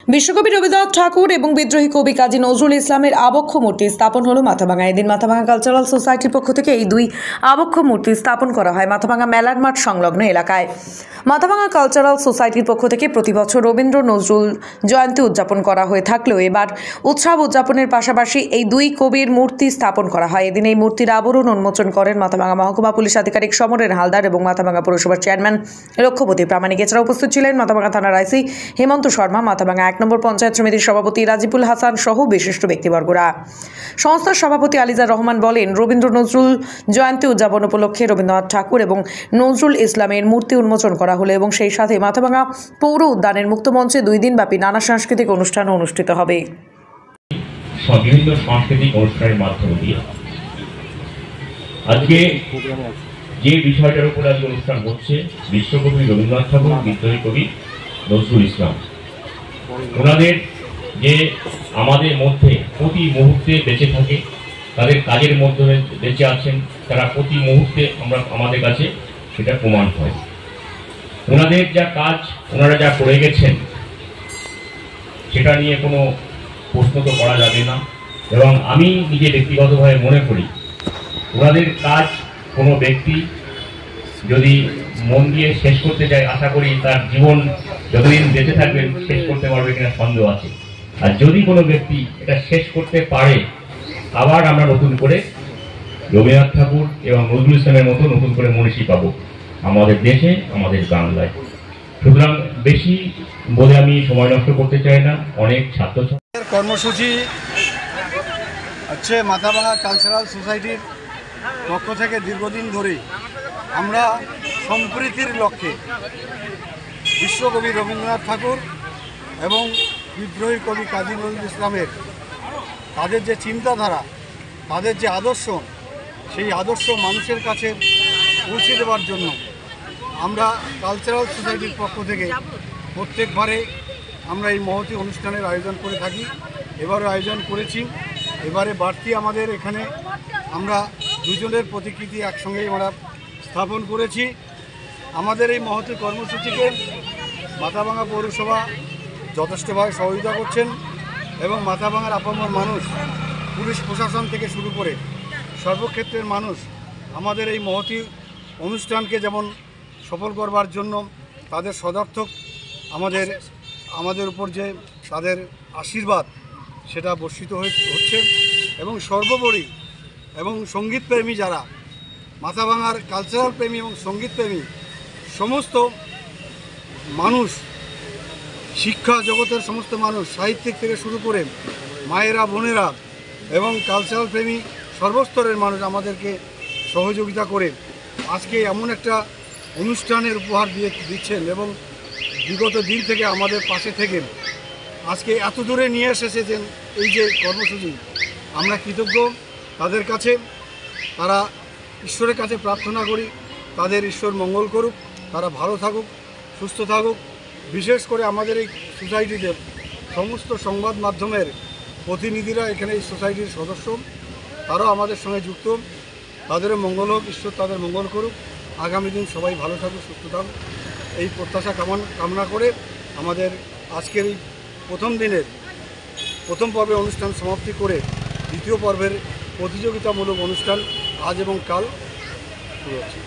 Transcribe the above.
বিশ্বকবি রবীন্দ্রনাথ ঠাকুর এবং বিদ্রোহী কবি কাজী নজরুল ইসলামের আবক্ষ মূর্তি স্থাপন হলো মাথাভাঙা। এদিন মাথাভাঙা কালচারাল সোসাইটির পক্ষ থেকে এই দুই আবক্ষ মূর্তি স্থাপন করা হয় মাথাভাঙা মেলার মাঠ সংলগ্ন এলাকায়। মাথাভাঙা কালচারাল সোসাইটির পক্ষ থেকে প্রতি বছর রবীন্দ্র নজরুল জয়ন্তী উদযাপন করা হয়ে থাকলেও এবার উৎসব উদযাপনের পাশাপাশি এই দুই কবির মূর্তি স্থাপন করা হয়। এদিন এই মূর্তির আবরণ উন্মোচন করেন মাথাভাঙা মহকুমা পুলিশ আধিকারিক সমরেন হালদার এবং মাথাভাঙা পৌরসভার চেয়ারম্যান লক্ষ্যপতি প্রামাণিক। এছাড়া উপস্থিত ছিলেন মাথাভাঙা থানার আইসি হেমন্ত শর্মা, মাথাভাঙা 1 নম্বর পঞ্চায়েত সমিতির সভাপতি রাজিবুল হাসান সহ বিশিষ্ট ব্যক্তিবর্গরা। সংস্থার সভাপতি আলিজার রহমান বলেন, রবীন্দ্র নজরুল জয়ন্তী উদযাপন উপলক্ষে রবীন্দ্রনাথ ঠাকুর এবং নজরুল ইসলামের মূর্তি উন্মোচন করা হলো এবং সেই সাথে মাথাভাঙা পৌর উদ্যানের মুক্ত মঞ্চে 2 দিনব্যাপী নানা সাংস্কৃতিক অনুষ্ঠান অনুষ্ঠিত হবে। বিভিন্ন সাংস্কৃতিক অনুষ্ঠানের মাধ্যমে দিয়ে আজকে যে বিষয়টার উপর আজকে অনুষ্ঠান হচ্ছে, বিশ্বকবি রবীন্দ্রনাথ ঠাকুর, বিদ্রোহী কবি নজরুল ইসলাম, ওনাদের যে আমাদের মধ্যে প্রতি মুহূর্তে বেঁচে থাকে, তাদের কাজের মধ্যে বেঁচে আছেন, তারা প্রতি মুহূর্তে আমাদের কাছে সেটা প্রমাণ হয়। ওনাদের যা কাজ, ওনারা যা করে গেছেন, সেটা নিয়ে কোনো প্রশ্ন তো করা যাবে না। এবং আমি নিজে ব্যক্তিগতভাবে মনে করি, ওনাদের কাজ কোনো ব্যক্তি যদি মন দিয়ে শেষ করতে চায়, আশা করি তার জীবন যতদিন বেঁচে থাকবেন শেষ করতে পারবে কিনা সন্দেহ আছে। আর যদি কোনো ব্যক্তি এটা শেষ করতে পারে, আবার আমরা নতুন করে রবীন্দ্রনাথ ঠাকুর এবং নজরুল ইসলামের মতো নতুন করে মনীষী পাবো আমাদের দেশে, আমাদের বাংলায়। সুতরাং বেশি বলে আমি সময় নষ্ট করতে চাই না। অনেক ছাত্রছাত্রীর কর্মসূচি হচ্ছে মাথাভাঙা কালচারাল সোসাইটির পক্ষ থেকে দীর্ঘদিন ধরেই আমরা সম্প্রীতির লক্ষ্যে বিশ্বকবি রবীন্দ্রনাথ ঠাকুর এবং বিদ্রোহী কবি কাজী নজরুল ইসলামের তাদের যে চিন্তাধারা, তাদের যে আদর্শ, সেই আদর্শ মানুষের কাছে পৌঁছে দেওয়ার জন্য আমরা কালচারাল সোসাইটির পক্ষ থেকে প্রত্যেকবারে আমরা এই মহতী অনুষ্ঠানের আয়োজন করে থাকি। এবারও আয়োজন করেছি। এবারে বাড়তি আমাদের এখানে আমরা দুজনের প্রতিকৃতি একসঙ্গেই আমরা স্থাপন করেছি। আমাদের এই মহতী কর্মসূচিকে মাথাভাঙা পৌরসভা যথেষ্টভাবে সহযোগিতা করছেন এবং মাথাভাঙার আপামর মানুষ, পুলিশ প্রশাসন থেকে শুরু করে সর্বক্ষেত্রের মানুষ আমাদের এই মহতী অনুষ্ঠানকে যেমন সফল করবার জন্য তাদের সদর্থক আমাদের উপর যে তাদের আশীর্বাদ সেটা বর্ষিত হচ্ছে। এবং সর্বোপরি এবং সঙ্গীতপ্রেমী যারা, মাথাভাঙার কালচারাল প্রেমী এবং সঙ্গীতপ্রেমী সমস্ত মানুষ, শিক্ষা জগতের সমস্ত মানুষ, সাহিত্যিক থেকে শুরু করে মায়েরা, বোনেরা এবং কালচারাল প্রেমী সর্বস্তরের মানুষ আমাদেরকে সহযোগিতা করে আজকে এমন একটা অনুষ্ঠানের উপহার দিচ্ছেন এবং বিগত দিন থেকে আমাদের পাশে থেকে আজকে এত দূরে নিয়ে এসেছেন এই যে কর্মসূচি, আমরা কৃতজ্ঞ তাদের কাছে। তারা ঈশ্বরের কাছে প্রার্থনা করি তাদের ঈশ্বর মঙ্গল করুক, তারা ভালো থাকুক, সুস্থ থাকুক। বিশেষ করে আমাদের এই সোসাইটিতে সমস্ত সংবাদ মাধ্যমের প্রতিনিধিরা এখানে এই সোসাইটির সদস্য, তারাও আমাদের সঙ্গে যুক্ত। তাদেরও মঙ্গল হোক, ঈশ্বর তাদের মঙ্গল করুক। আগামী দিন সবাই ভালো থাকুক, সুস্থ থাকুক, এই প্রত্যাশা কামনা করে আমাদের আজকের এই প্রথম পর্বের অনুষ্ঠান সমাপ্তি করে দ্বিতীয় পর্বের প্রতিযোগিতামূলক অনুষ্ঠান আজ এবং কাল শুরু হচ্ছে।